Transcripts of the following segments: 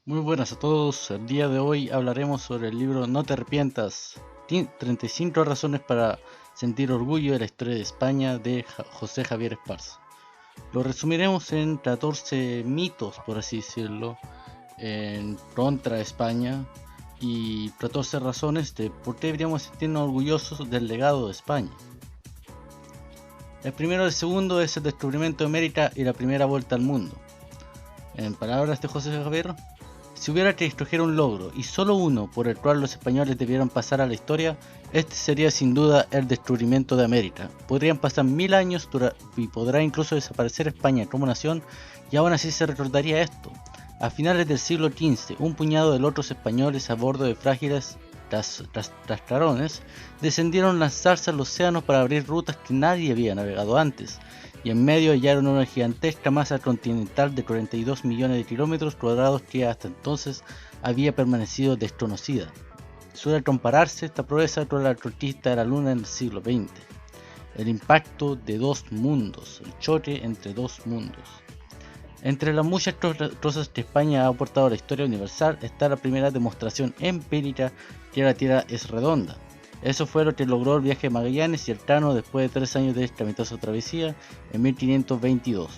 Muy buenas a todos, el día de hoy hablaremos sobre el libro No te arrepientas, 35 razones para sentir orgullo de la historia de España de José Javier Esparza. Lo resumiremos en 14 mitos, por así decirlo, en contra de España y 14 razones de por qué deberíamos sentirnos orgullosos del legado de España. El segundo es el descubrimiento de América y la primera vuelta al mundo. En palabras de José Javier, si hubiera que escoger un logro, y solo uno, por el cual los españoles debieran pasar a la historia, este sería sin duda el descubrimiento de América. Podrían pasar 1000 años y podrá incluso desaparecer España como nación, y aún así se recordaría esto. A finales del siglo XV, un puñado de lotos españoles a bordo de frágiles cascarones decidieron lanzarse al océano para abrir rutas que nadie había navegado antes, y en medio hallaron una gigantesca masa continental de 42 millones de kilómetros cuadrados que hasta entonces había permanecido desconocida. Suele compararse esta proeza con la conquista de la Luna en el siglo XX. El impacto de dos mundos, el choque entre dos mundos. Entre las muchas cosas que España ha aportado a la historia universal está la primera demostración empírica que la Tierra es redonda. Eso fue lo que logró el viaje de Magallanes y Elcano después de 3 años de calamitosa travesía en 1522.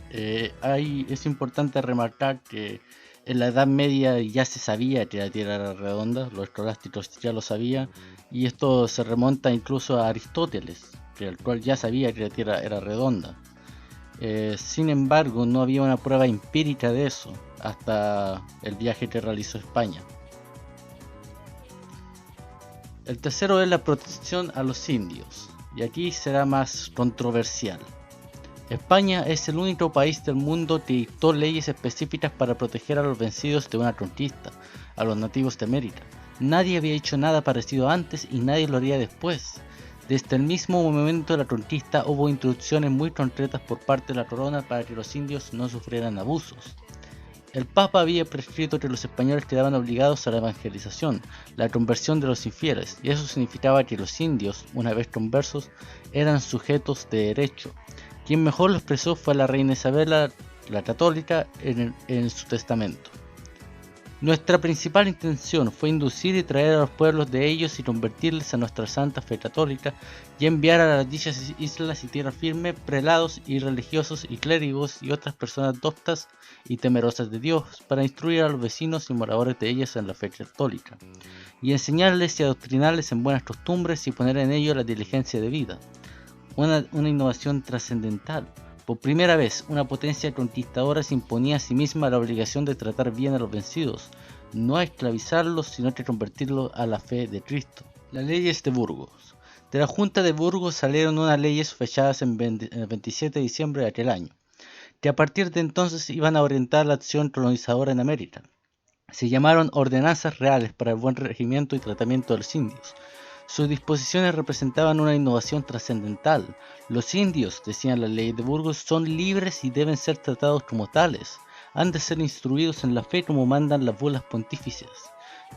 Es importante remarcar que en la Edad Media ya se sabía que la Tierra era redonda, los escolásticos ya lo sabían, y esto se remonta incluso a Aristóteles, el cual ya sabía que la Tierra era redonda. Sin embargo, no había una prueba empírica de eso hasta el viaje que realizó España. El tercero es la protección a los indios, y aquí será más controversial. España es el único país del mundo que dictó leyes específicas para proteger a los vencidos de una conquista, a los nativos de América. Nadie había hecho nada parecido antes y nadie lo haría después. Desde el mismo momento de la conquista hubo instrucciones muy concretas por parte de la corona para que los indios no sufrieran abusos. El Papa había prescrito que los españoles quedaban obligados a la evangelización, la conversión de los infieles, y eso significaba que los indios, una vez conversos, eran sujetos de derecho. Quien mejor lo expresó fue la reina Isabel la Católica en su testamento. Nuestra principal intención fue inducir y traer a los pueblos de ellos y convertirles a nuestra santa fe católica y enviar a las dichas islas y tierra firme prelados y religiosos y clérigos y otras personas doctas y temerosas de Dios para instruir a los vecinos y moradores de ellas en la fe católica y enseñarles y adoctrinarles en buenas costumbres y poner en ellos la diligencia de vida. Una innovación trascendental. Por primera vez, una potencia conquistadora se imponía a sí misma la obligación de tratar bien a los vencidos, no a esclavizarlos, sino que convertirlos a la fe de Cristo. Las leyes de Burgos. De la Junta de Burgos salieron unas leyes fechadas en el 27 de diciembre de aquel año, que a partir de entonces iban a orientar la acción colonizadora en América. Se llamaron Ordenanzas Reales para el buen regimiento y tratamiento de los indios. Sus disposiciones representaban una innovación trascendental. Los indios, decían las leyes de Burgos, son libres y deben ser tratados como tales. Han de ser instruidos en la fe como mandan las bulas pontífices.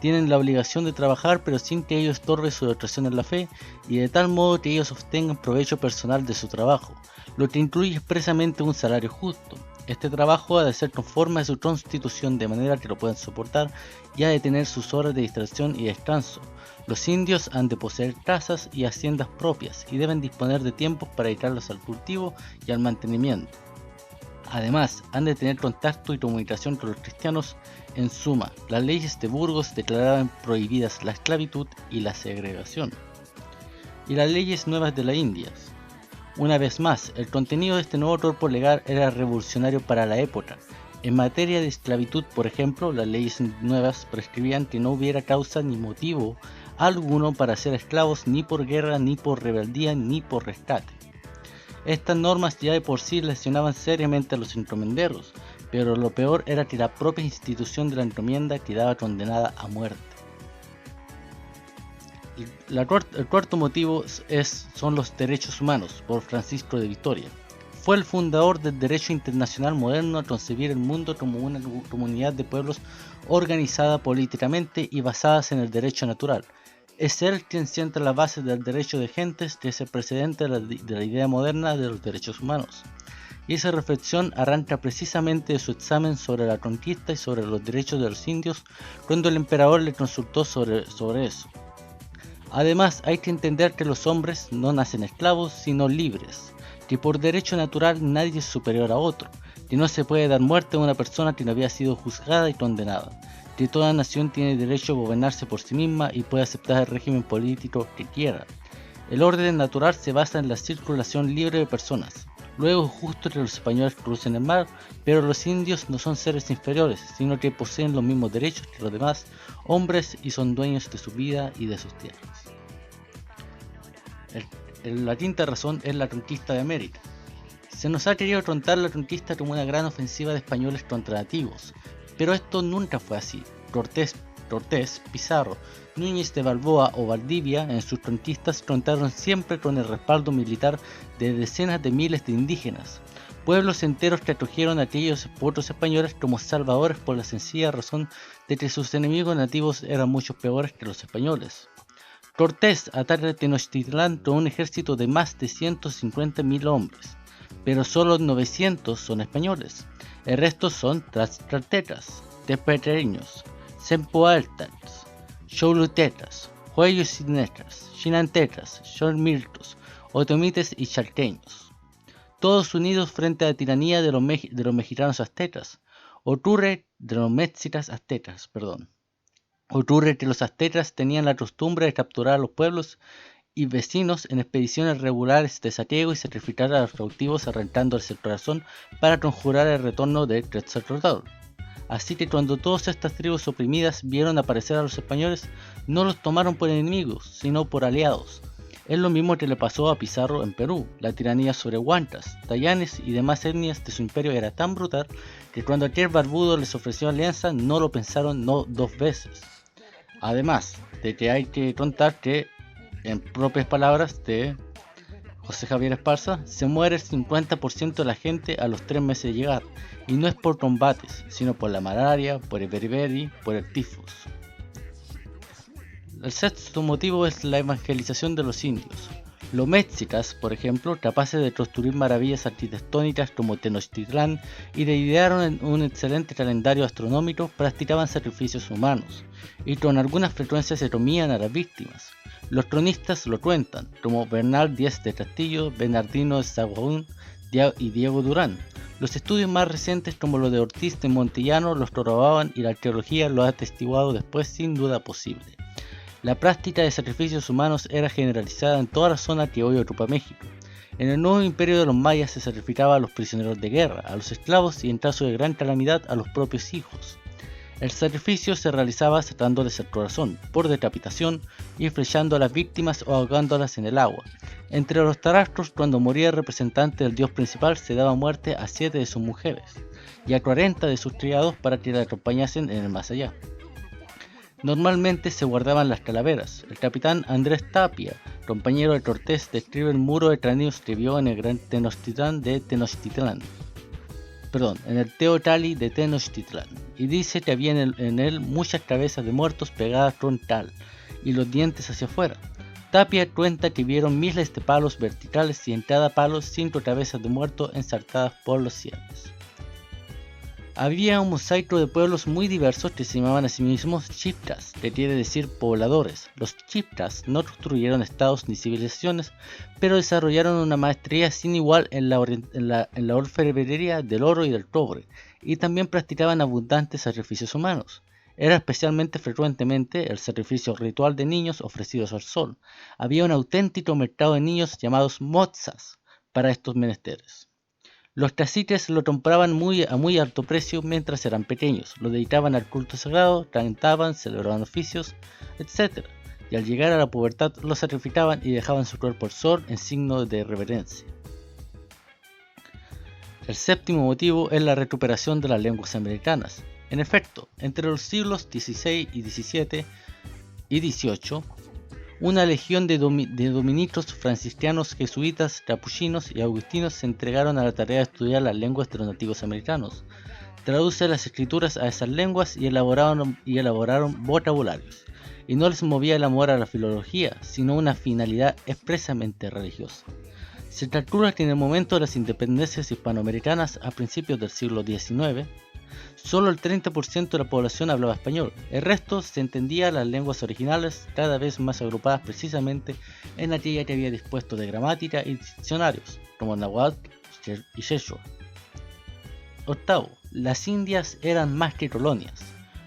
Tienen la obligación de trabajar pero sin que ello estorbe su educación en la fe y de tal modo que ellos obtengan provecho personal de su trabajo, lo que incluye expresamente un salario justo. Este trabajo ha de ser conforme a su constitución de manera que lo puedan soportar y ha de tener sus horas de distracción y descanso. Los indios han de poseer casas y haciendas propias y deben disponer de tiempos para dedicarlos al cultivo y al mantenimiento. Además, han de tener contacto y comunicación con los cristianos. En suma, las leyes de Burgos declaraban prohibidas la esclavitud y la segregación. Y las leyes nuevas de las Indias. Una vez más, el contenido de este nuevo cuerpo legal era revolucionario para la época. En materia de esclavitud, por ejemplo, las leyes nuevas prescribían que no hubiera causa ni motivo alguno para ser esclavos ni por guerra, ni por rebeldía, ni por rescate. Estas normas ya de por sí lesionaban seriamente a los encomenderos, pero lo peor era que la propia institución de la encomienda quedaba condenada a muerte. El cuarto motivo son los derechos humanos, por Francisco de Vitoria. Fue el fundador del derecho internacional moderno a concebir el mundo como una comunidad de pueblos organizada políticamente y basadas en el derecho natural. Es él quien sienta las bases del derecho de gentes, que es el precedente de la idea moderna de los derechos humanos. y esa reflexión arranca precisamente de su examen sobre la conquista y sobre los derechos de los indios cuando el emperador le consultó sobre eso. Además, hay que entender que los hombres no nacen esclavos, sino libres, que por derecho natural nadie es superior a otro, que no se puede dar muerte a una persona que no había sido juzgada y condenada, que toda nación tiene derecho a gobernarse por sí misma y puede aceptar el régimen político que quiera. El orden natural se basa en la circulación libre de personas. Luego es justo que los españoles crucen el mar, pero los indios no son seres inferiores, sino que poseen los mismos derechos que los demás hombres y son dueños de su vida y de sus tierras. La quinta razón es la conquista de América. Se nos ha querido contar la conquista como una gran ofensiva de españoles contra nativos, pero esto nunca fue así. Cortés, Pizarro, Núñez de Balboa o Valdivia en sus conquistas contaron siempre con el respaldo militar de decenas de miles de indígenas, pueblos enteros que acogieron a aquellos otros españoles como salvadores por la sencilla razón de que sus enemigos nativos eran mucho peores que los españoles. Cortés ataca Tenochtitlán con un ejército de más de 150.000 hombres, pero solo 900 son españoles, el resto son tlaxcaltecas, tepeteños, sempoaltecas, xolutetas, hueyotzinecas, chinantecas, xolmiltos, otomites y chalteños, todos unidos frente a la tiranía de los mexicanos aztecas. Ocurre que los aztecas tenían la costumbre de capturar a los pueblos y vecinos en expediciones regulares de saqueo y sacrificar a los cautivos arrancándoles el corazón para conjurar el retorno de Quetzalcóatl. Así que cuando todas estas tribus oprimidas vieron aparecer a los españoles, no los tomaron por enemigos, sino por aliados. Es lo mismo que le pasó a Pizarro en Perú. La tiranía sobre huancas, tayanes y demás etnias de su imperio era tan brutal que cuando aquel barbudo les ofreció alianza no lo pensaron dos veces. Además de que hay que contar que, en propias palabras de José Javier Esparza, se muere el 50% de la gente a los 3 meses de llegar, y no es por combates, sino por la malaria, por el beriberi, por el tifus. El sexto motivo es la evangelización de los indios. Los mexicas, por ejemplo, capaces de construir maravillas arquitectónicas como Tenochtitlán y de idear un excelente calendario astronómico, practicaban sacrificios humanos, y con algunas frecuencias se comían a las víctimas. Los cronistas lo cuentan, como Bernal Díaz de Castillo, Bernardino de Sahagún y Diego Durán. Los estudios más recientes, como los de Ortiz de Montellano, los corroboraban y la arqueología lo ha atestiguado después sin duda posible. La práctica de sacrificios humanos era generalizada en toda la zona que hoy ocupa México. En el nuevo imperio de los mayas se sacrificaba a los prisioneros de guerra, a los esclavos y en caso de gran calamidad a los propios hijos. El sacrificio se realizaba sacándoles el corazón, por decapitación, y flechando a las víctimas o ahogándolas en el agua. Entre los tarastros, cuando moría el representante del dios principal, se daba muerte a 7 de sus mujeres, y a 40 de sus criados para que le acompañasen en el más allá. Normalmente se guardaban las calaveras. El capitán Andrés Tapia, compañero de Cortés, describe el muro de cráneos que vio en el gran Tenochtitlán de Tenochtitlán. En el Teocalli de Tenochtitlán, y dice que había en él muchas cabezas de muertos pegadas con cal, y los dientes hacia afuera. Tapia cuenta que vieron miles de palos verticales y en cada palo 5 cabezas de muertos ensartadas por los sienes. Había un mosaico de pueblos muy diversos que se llamaban a sí mismos chiptas, que quiere decir pobladores. Los chiptas no construyeron estados ni civilizaciones, pero desarrollaron una maestría sin igual en la orfebrería del oro y del cobre, y también practicaban abundantes sacrificios humanos. Era especialmente frecuentemente el sacrificio ritual de niños ofrecidos al sol. Había un auténtico mercado de niños llamados mozzas para estos menesteres. Los caciques lo compraban a muy alto precio mientras eran pequeños, lo dedicaban al culto sagrado, cantaban, celebraban oficios, etc. Y al llegar a la pubertad lo sacrificaban y dejaban su cuerpo al sol en signo de reverencia. El séptimo motivo es la recuperación de las lenguas americanas. En efecto, entre los siglos XVI y XVII y XVIII, una legión de dominicos franciscanos, jesuitas, capuchinos y agustinos se entregaron a la tarea de estudiar las lenguas de los nativos americanos, traduce las escrituras a esas lenguas y elaboraron vocabularios, y no les movía el amor a la filología, sino una finalidad expresamente religiosa. Se calcula que en el momento de las independencias hispanoamericanas a principios del siglo XIX, solo el 30% de la población hablaba español. El resto se entendía las lenguas originales, cada vez más agrupadas precisamente en aquella que había dispuesto de gramática y diccionarios, como náhuatl y quechua. Octavo, las Indias eran más que colonias.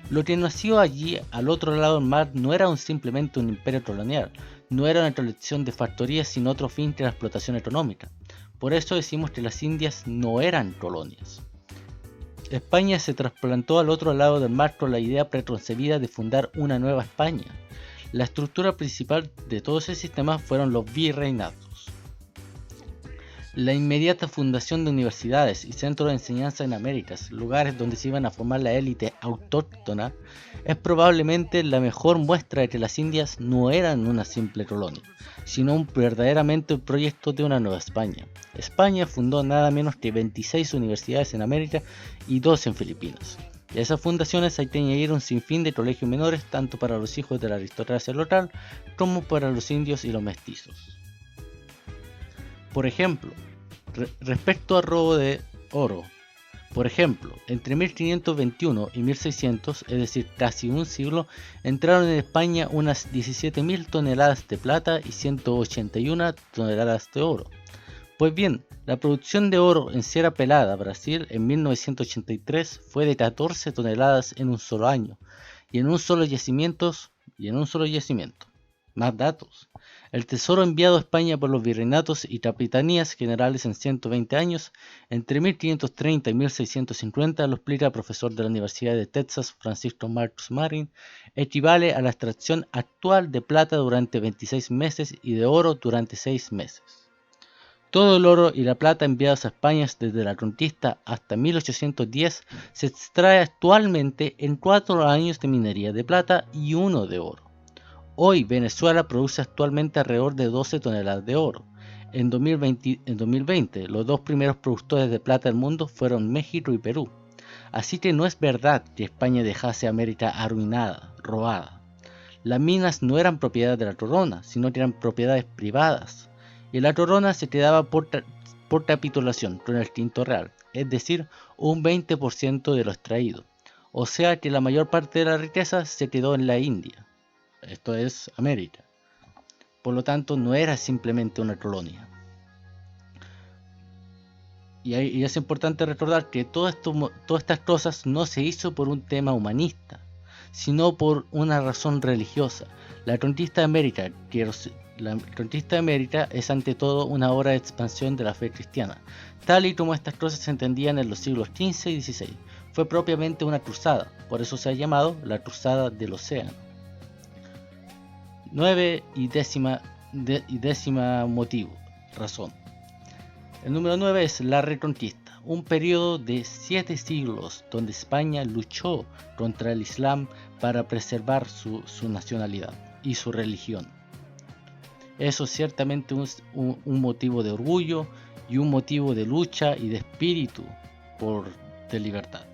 Lo que nació allí, al otro lado del mar, no era simplemente un imperio colonial, no era una colección de factorías sin otro fin que la explotación económica. Por eso decimos que las Indias no eran colonias. España se trasplantó al otro lado del mar con la idea preconcebida de fundar una nueva España. La estructura principal de todo ese sistema fueron los virreinatos. La inmediata fundación de universidades y centros de enseñanza en Américas, lugares donde se iban a formar la élite autóctona, es probablemente la mejor muestra de que las Indias no eran una simple colonia, sino verdaderamente un proyecto de una nueva España. España fundó nada menos que 26 universidades en América y 2 en Filipinas. Y a esas fundaciones hay que añadir un sinfín de colegios menores, tanto para los hijos de la aristocracia local como para los indios y los mestizos. Por ejemplo, respecto al robo de oro, por ejemplo, entre 1521 y 1600, es decir, casi un siglo, entraron en España unas 17.000 toneladas de plata y 181 toneladas de oro. Pues bien, la producción de oro en Sierra Pelada, Brasil, en 1983 fue de 14 toneladas en un solo año, y en un solo yacimiento. Más datos. El tesoro enviado a España por los virreinatos y capitanías generales en 120 años, entre 1530 y 1650, lo explica el profesor de la Universidad de Texas, Francisco Marcus Marin, equivale a la extracción actual de plata durante 26 meses y de oro durante 6 meses. Todo el oro y la plata enviados a España desde la conquista hasta 1810 se extrae actualmente en 4 años de minería de plata y 1 de oro. Hoy Venezuela produce actualmente alrededor de 12 toneladas de oro. En 2020, los 2 primeros productores de plata del mundo fueron México y Perú. Así que no es verdad que España dejase a América arruinada, robada. Las minas no eran propiedad de la corona, sino que eran propiedades privadas. Y la corona se quedaba por capitulación con el quinto real, es decir, un 20% de lo extraído. O sea que la mayor parte de la riqueza se quedó en la India. Esto es América. Por lo tanto, no era simplemente una colonia. Y es importante recordar que todas estas cosas no se hizo por un tema humanista, sino por una razón religiosa. La conquista de América es ante todo una obra de expansión de la fe cristiana, tal y como estas cosas se entendían en los siglos XV y XVI. Fue propiamente una cruzada, por eso se ha llamado la Cruzada del Océano. 9 y décima razón. El número 9 es la Reconquista, un periodo de 7 siglos donde España luchó contra el Islam para preservar su nacionalidad y su religión. Eso es ciertamente un motivo de orgullo y un motivo de lucha y de espíritu de libertad.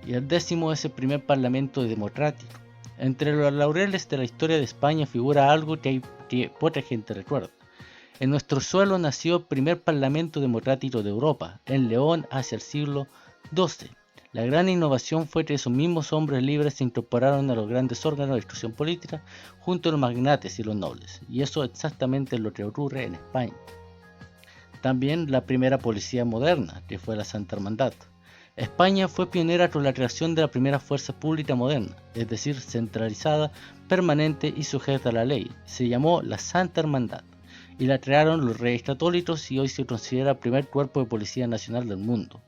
Y el 10º es el primer parlamento democrático. Entre los laureles de la historia de España figura algo que poca gente recuerda. En nuestro suelo nació el primer parlamento democrático de Europa, en León, hacia el siglo XII. La gran innovación fue que esos mismos hombres libres se incorporaron a los grandes órganos de discusión política junto a los magnates y los nobles, y eso es exactamente lo que ocurre en España. También la primera policía moderna, que fue la Santa Hermandad. España fue pionera con la creación de la primera fuerza pública moderna, es decir, centralizada, permanente y sujeta a la ley. Se llamó la Santa Hermandad y la crearon los reyes católicos y hoy se considera el primer cuerpo de policía nacional del mundo.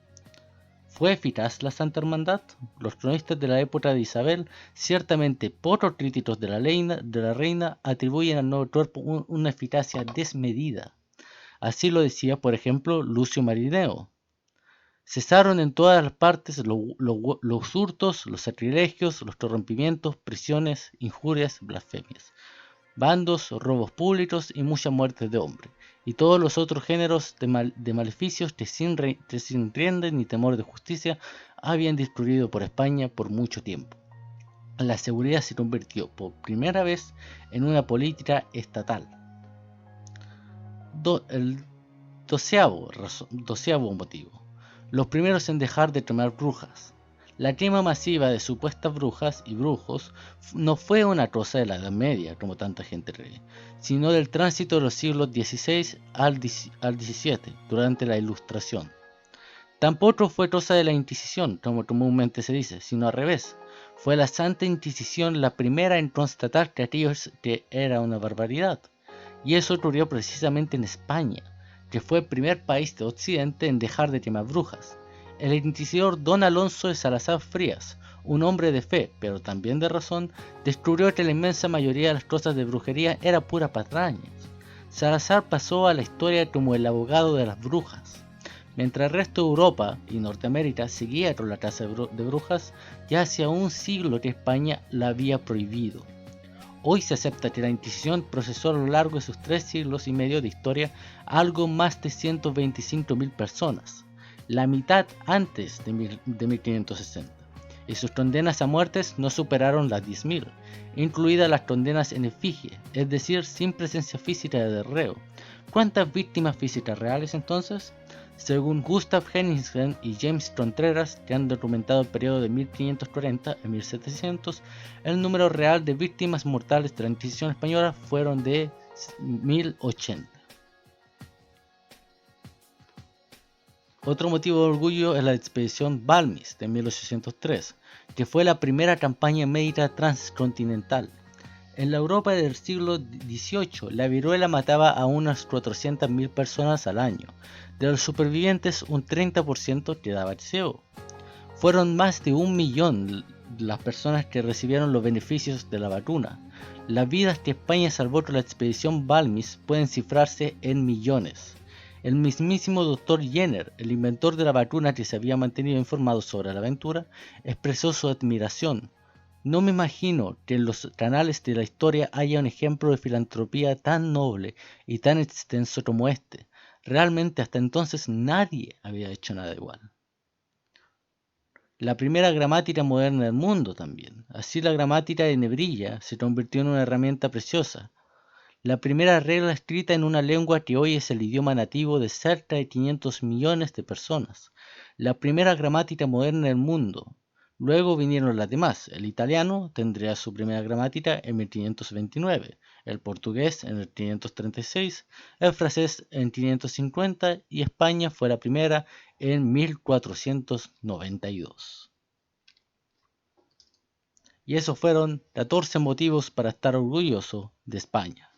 ¿Fue eficaz la Santa Hermandad? Los cronistas de la época de Isabel, ciertamente pocos críticos de la reina, atribuyen al nuevo cuerpo una eficacia desmedida. Así lo decía, por ejemplo, Lucio Marineo. Cesaron en todas las partes los hurtos, los sacrilegios, los corrompimientos, prisiones, injurias, blasfemias, bandos, robos públicos y muchas muertes de hombres, y todos los otros géneros de maleficios que sin rienda ni temor de justicia habían discurrido por España por mucho tiempo. La seguridad se convirtió por primera vez en una política estatal. El Doceavo motivo. Los primeros en dejar de quemar brujas. La quema masiva de supuestas brujas y brujos no fue una cosa de la Edad Media, como tanta gente cree, sino del tránsito de los siglos XVI al XVII, durante la Ilustración. Tampoco fue cosa de la Inquisición, como comúnmente se dice, sino al revés. Fue la Santa Inquisición la primera en constatar que aquello era una barbaridad. Y eso ocurrió precisamente en España, que fue el primer país de Occidente en dejar de quemar brujas. El inquisidor Don Alonso de Salazar Frías, un hombre de fe, pero también de razón, descubrió que la inmensa mayoría de las cosas de brujería era pura patraña. Salazar pasó a la historia como el abogado de las brujas. Mientras el resto de Europa y Norteamérica seguía con la caza de brujas, ya hacía un siglo que España la había prohibido. Hoy se acepta que la Inquisición procesó a lo largo de sus 3 siglos y medio de historia algo más de 125.000 personas, la mitad antes de 1560, y sus condenas a muertes no superaron las 10.000, incluidas las condenas en efigie, es decir, sin presencia física del reo. ¿Cuántas víctimas físicas reales entonces? Según Gustav Henningsen y James Contreras, que han documentado el periodo de 1540 a 1700, el número real de víctimas mortales de la Inquisición española fueron de 1080. Otro motivo de orgullo es la expedición Balmis de 1803, que fue la primera campaña médica transcontinental. En la Europa del siglo XVIII, la viruela mataba a unas 400.000 personas al año. De los supervivientes, un 30% quedaba ciego. Fueron más de 1 millón las personas que recibieron los beneficios de la vacuna. Las vidas que España salvó con la expedición Balmis pueden cifrarse en millones. El mismísimo Dr. Jenner, el inventor de la vacuna que se había mantenido informado sobre la aventura, expresó su admiración. No me imagino que en los canales de la historia haya un ejemplo de filantropía tan noble y tan extenso como este. Realmente hasta entonces nadie había hecho nada igual. La primera gramática moderna del mundo también. Así la gramática de Nebrija se convirtió en una herramienta preciosa. La primera regla escrita en una lengua que hoy es el idioma nativo de cerca de 500 millones de personas. La primera gramática moderna del mundo. Luego vinieron las demás. El italiano tendría su primera gramática en 1529, el portugués en el 536, el francés en 550 y España fue la primera en 1492. Y esos fueron 14 motivos para estar orgulloso de España.